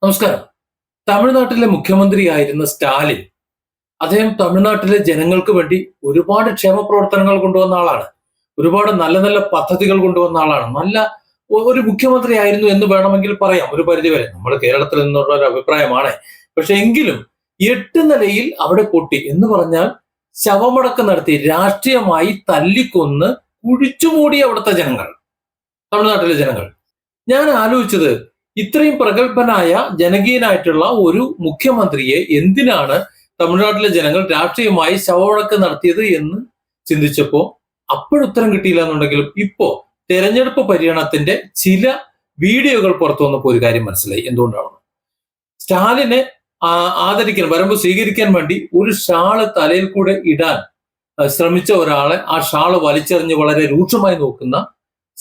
നമസ്കാരം. തമിഴ്നാട്ടിലെ മുഖ്യമന്ത്രിയായിരുന്ന സ്റ്റാലിൻ, അദ്ദേഹം തമിഴ്നാട്ടിലെ ജനങ്ങൾക്ക് വേണ്ടി ഒരുപാട് ക്ഷേമ പ്രവർത്തനങ്ങൾ കൊണ്ടുവന്ന ആളാണ്. ഒരുപാട് നല്ല നല്ല പദ്ധതികൾ കൊണ്ടുവന്ന ആളാണ്. നല്ല ഒരു മുഖ്യമന്ത്രി ആയിരുന്നു എന്ന് വേണമെങ്കിൽ പറയാം ഒരു പരിധിവരെ. നമ്മുടെ കേരളത്തിൽ നിന്നുള്ള ഒരു അഭിപ്രായമാണ്. പക്ഷെ എങ്കിലും 8 നിലയിൽ അവിടെ പൊട്ടി എന്ന് പറഞ്ഞാൽ ശവമടക്കം നടത്തി രാഷ്ട്രീയമായി തല്ലിക്കൊന്ന് കുഴിച്ചുമൂടി അവിടുത്തെ ജനങ്ങൾ, തമിഴ്നാട്ടിലെ ജനങ്ങൾ. ഞാൻ ആലോചിച്ചത്, ഇത്രയും പ്രഗത്ഭനായ ജനകീയനായിട്ടുള്ള ഒരു മുഖ്യമന്ത്രിയെ എന്തിനാണ് തമിഴ്നാട്ടിലെ ജനങ്ങൾ രാഷ്ട്രീയമായി ശവമടക്കം നടത്തിയത് എന്ന് ചിന്തിച്ചപ്പോ അപ്പോഴുത്തരം കിട്ടിയില്ല എന്നുണ്ടെങ്കിലും ഇപ്പോ തെരഞ്ഞെടുപ്പ് പര്യടനത്തിന്റെ ചില വീഡിയോകൾ പുറത്തു വന്നപ്പോൾ ഒരു കാര്യം മനസ്സിലായി. എന്തുകൊണ്ടാണ് സ്റ്റാലിനെ ആദരിക്കാൻ, വരുമ്പോൾ സ്വീകരിക്കാൻ വേണ്ടി ഒരു ഷാള് തലയിൽ കൂടെ ഇടാൻ ശ്രമിച്ച ഒരാളെ ആ ഷാള് വലിച്ചെറിഞ്ഞ് വളരെ രൂക്ഷമായി നോക്കുന്ന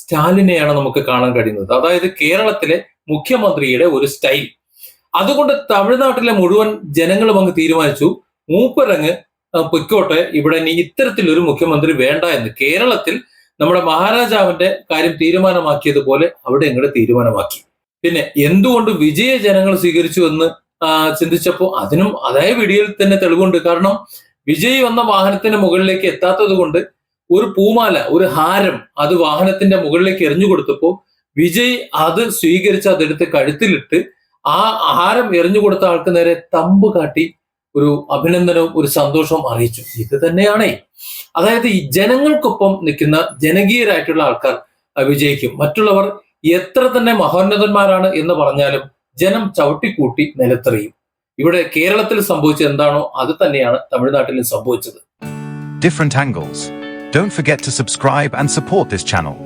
സ്റ്റാലിനെയാണ് നമുക്ക് കാണാൻ കഴിയുന്നത്. അതായത് കേരളത്തിലെ മുഖ്യമന്ത്രിയുടെ ഒരു സ്റ്റൈൽ. അതുകൊണ്ട് തമിഴ്നാട്ടിലെ മുഴുവൻ ജനങ്ങളും അങ്ങ് തീരുമാനിച്ചു, മൂപ്പരങ്ങ് പൊയ്ക്കോട്ടെ, ഇവിടെ ഇനി ഇത്തരത്തിലൊരു മുഖ്യമന്ത്രി വേണ്ട എന്ന്. കേരളത്തിൽ നമ്മുടെ മഹാരാജാവിന്റെ കാര്യം തീരുമാനമാക്കിയതുപോലെ അവിടെ എങ്ങനെ തീരുമാനമാക്കി. പിന്നെ എന്തുകൊണ്ട് വിജയ ജനങ്ങൾ സ്വീകരിച്ചു എന്ന് ചിന്തിച്ചപ്പോൾ അതിനും അതേ വീഡിയോയിൽ തന്നെ തെളിവുണ്ട്. കാരണം വിജയ് വന്ന വാഹനത്തിന്റെ മുകളിലേക്ക് എത്താത്തത് കൊണ്ട് ഒരു പൂമാല, ഒരു ഹാരം അത് വാഹനത്തിന്റെ മുകളിലേക്ക് എറിഞ്ഞു കൊടുത്തപ്പോൾ വിജയ് അത് സ്വീകരിച്ച് അതെടുത്ത് കഴുത്തിലിട്ട് ആ ഹാരം എറിഞ്ഞു കൊടുത്ത ആൾക്ക് നേരെ തമ്പ് കാട്ടി ഒരു അഭിനന്ദനവും ഒരു സന്തോഷവും അറിയിച്ചു. ഇത് തന്നെയാണേ, അതായത് ഈ ജനങ്ങൾക്കൊപ്പം നിൽക്കുന്ന ജനകീയരായിട്ടുള്ള ആൾക്കാർ വിജയിക്കും. മറ്റുള്ളവർ എത്ര തന്നെ മഹോന്നതന്മാരാണ് എന്ന് പറഞ്ഞാലും ജനം ചവിട്ടിക്കൂട്ടി നിലത്തെറിയും. ഇവിടെ കേരളത്തിൽ സംഭവിച്ചത് എന്താണോ അത് തന്നെയാണ് തമിഴ്നാട്ടിലും സംഭവിച്ചത്. Different angles. Don't forget to subscribe and support this channel.